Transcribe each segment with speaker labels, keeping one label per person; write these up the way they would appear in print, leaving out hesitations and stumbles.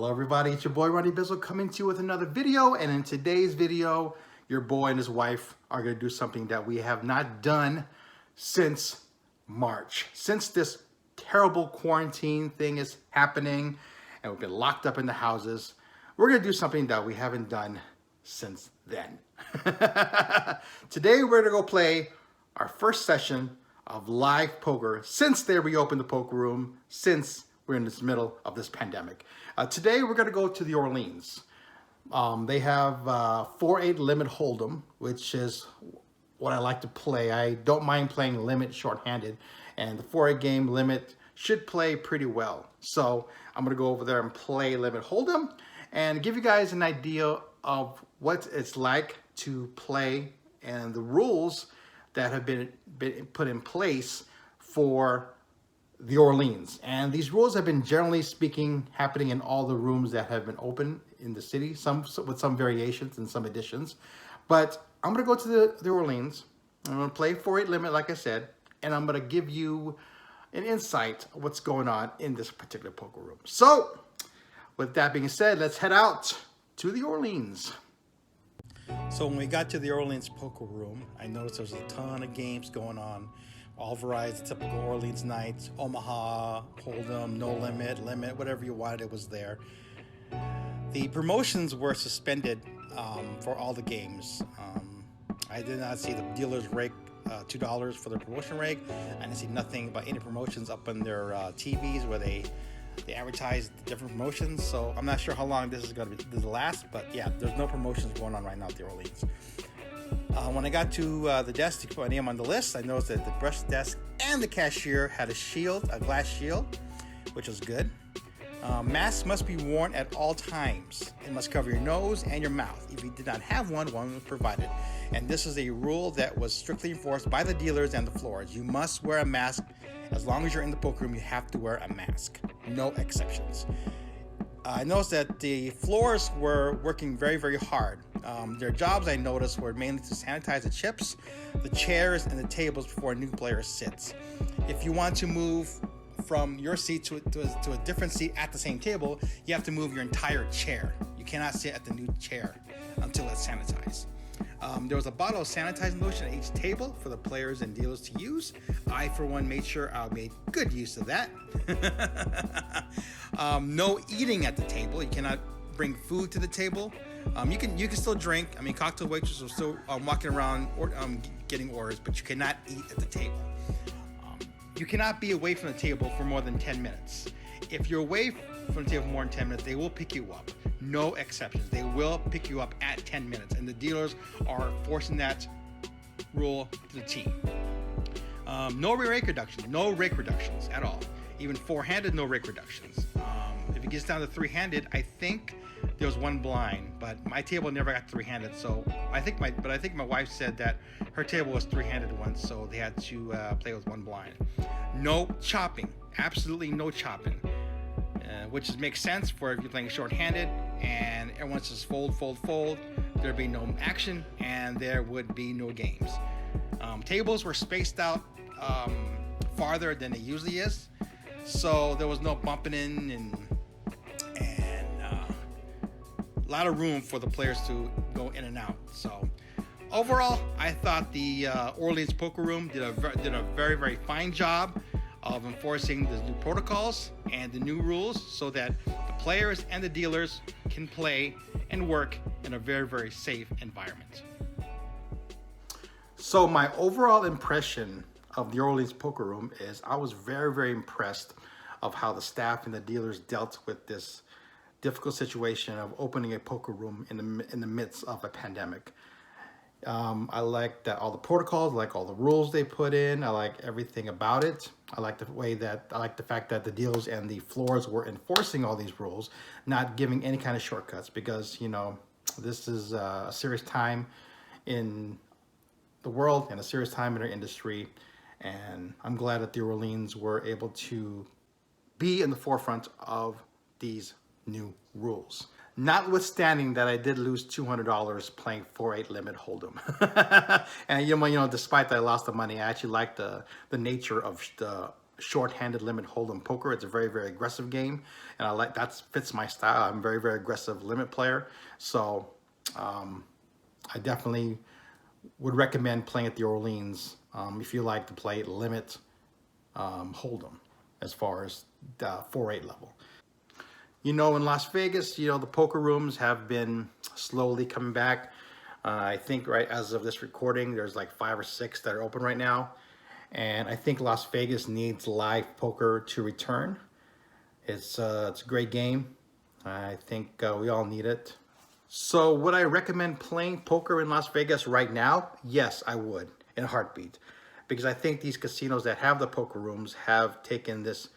Speaker 1: Hello everybody, it's your boy Ronnie Bizzle coming to you with another video, and in today's video, your boy and his wife are going to do something that we have not done since March. Since this terrible quarantine thing is happening and we've been locked up in the houses, we're going to do something that we haven't done since then. Today we're going to go play our first session of live poker since they reopened the poker room, since we're in the middle of this pandemic. Today we're going to go to the Orleans. They have 4-8 limit hold'em, which is what I like to play. I don't mind playing limit shorthanded, and the 4-8 game limit should play pretty well. So I'm going to go over there and play limit hold'em and give you guys an idea of what it's like to play and the rules that have been put in place for the Orleans. And these rules have been, generally speaking, happening in all the rooms that have been open in the city, some with some variations and some additions. But I'm going to go to the Orleans. I'm going to play 4-8 limit, like I said, and I'm going to give you an insight of what's going on in this particular poker room. So, with that being said, let's head out to the Orleans. So when we got to the Orleans poker room, I noticed there was a ton of games going on. All varieties, typical Orleans nights, Omaha, Hold'em, no limit, limit, whatever you wanted, it was there. The promotions were suspended for all the games. I did not see the dealers rake $2 for their promotion rate. I didn't see nothing about any promotions up on their TVs where they advertise different promotions. So I'm not sure how long this is going to last, but yeah, there's no promotions going on right now at the Orleans. When I got to the desk to put my name on the list, I noticed that the brush desk and the cashier had a shield, a glass shield, which was good. Masks must be worn at all times. It must cover your nose and your mouth. If you did not have one was provided. And this is a rule that was strictly enforced by the dealers and the floors. You must wear a mask. As long as you're in the poker room, you have to wear a mask. No exceptions. I noticed that the floors were working very, very hard. Their jobs, I noticed, were mainly to sanitize the chips, the chairs, and the tables before a new player sits. If you want to move from your seat to a different seat at the same table, you have to move your entire chair. You cannot sit at the new chair until it's sanitized. There was a bottle of sanitizing lotion at each table for the players and dealers to use. I, for one, made sure I made good use of that. No eating at the table. You cannot bring food to the table. You can still drink. I mean, cocktail waitresses are still walking around getting orders, but you cannot eat at the table. You cannot be away from the table for more than 10 minutes. If you're away from the table for more than 10 minutes, they will pick you up. No exceptions. They will pick you up at 10 minutes, and the dealers are forcing that rule to the T. No rake reductions at all. Even four-handed, no rake reductions. If it gets down to three-handed, I think there was one blind, but my table never got three-handed. So I think my wife said that her table was three-handed once, so they had to play with one blind. No chopping, absolutely no chopping, which makes sense for if you're playing short-handed and everyone's just fold, fold, fold. There'd be no action and there would be no games. Tables were spaced out farther than it usually is, so there was no bumping in and a lot of room for the players to go in and out. So overall, I thought the Orleans poker room did a very, very fine job of enforcing the new protocols and the new rules so that the players and the dealers can play and work in a very, very safe environment. So my overall impression of the Orleans poker room is I was very, very impressed of how the staff and the dealers dealt with this difficult situation of opening a poker room in the midst of a pandemic. I like that all the protocols, I like all the rules they put in. I like everything about it. I like the fact that the dealers and the floors were enforcing all these rules, not giving any kind of shortcuts, because this is a serious time in the world and a serious time in our industry. And I'm glad that the Orleans were able to be in the forefront of these new rules. Notwithstanding that I did lose $200 playing 4-8 limit hold'em. And despite that I lost the money, I actually liked the nature of the short-handed limit hold'em poker. It's a very, very aggressive game, and I like that fits my style. I'm a very, very aggressive limit player, so I definitely would recommend playing at the Orleans if you like to play limit hold'em as far as the 4-8 level. You know, in Las Vegas, you know, the poker rooms have been slowly coming back. I think right as of this recording, there's like 5 or 6 that are open right now. And I think Las Vegas needs live poker to return. It's a great game. I think we all need it. So would I recommend playing poker in Las Vegas right now? Yes, I would, in a heartbeat. Because I think these casinos that have the poker rooms have taken this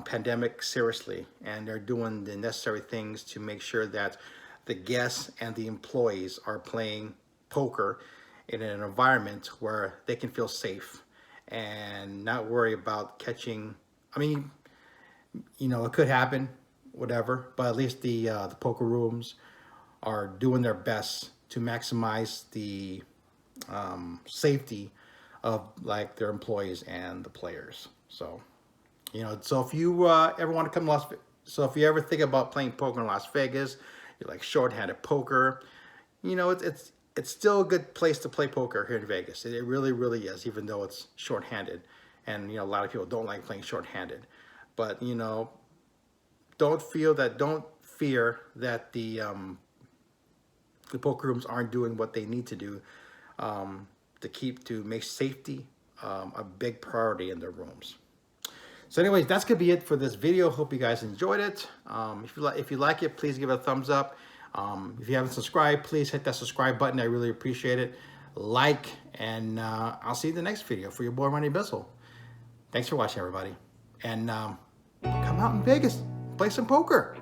Speaker 1: pandemic seriously, and they're doing the necessary things to make sure that the guests and the employees are playing poker in an environment where they can feel safe and not worry about catching. I mean, you know, it could happen, whatever, but at least the poker rooms are doing their best to maximize the safety of like their employees and the players. So, you know, so if you ever want to come to Las Vegas, so if you ever think about playing poker in Las Vegas, you like short-handed poker, you know, it's still a good place to play poker here in Vegas. It really, really is, even though it's short-handed. And, you know, a lot of people don't like playing short-handed. But, you know, don't fear that the poker rooms aren't doing what they need to do to make safety a big priority in their rooms. So anyways, that's gonna be it for this video. Hope you guys enjoyed it. If you like it, please give it a thumbs up. If you haven't subscribed, please hit that subscribe button. I really appreciate it. Like, and I'll see you in the next video for your boy Ronnie Bizzle. Thanks for watching, everybody. And come out in Vegas, play some poker.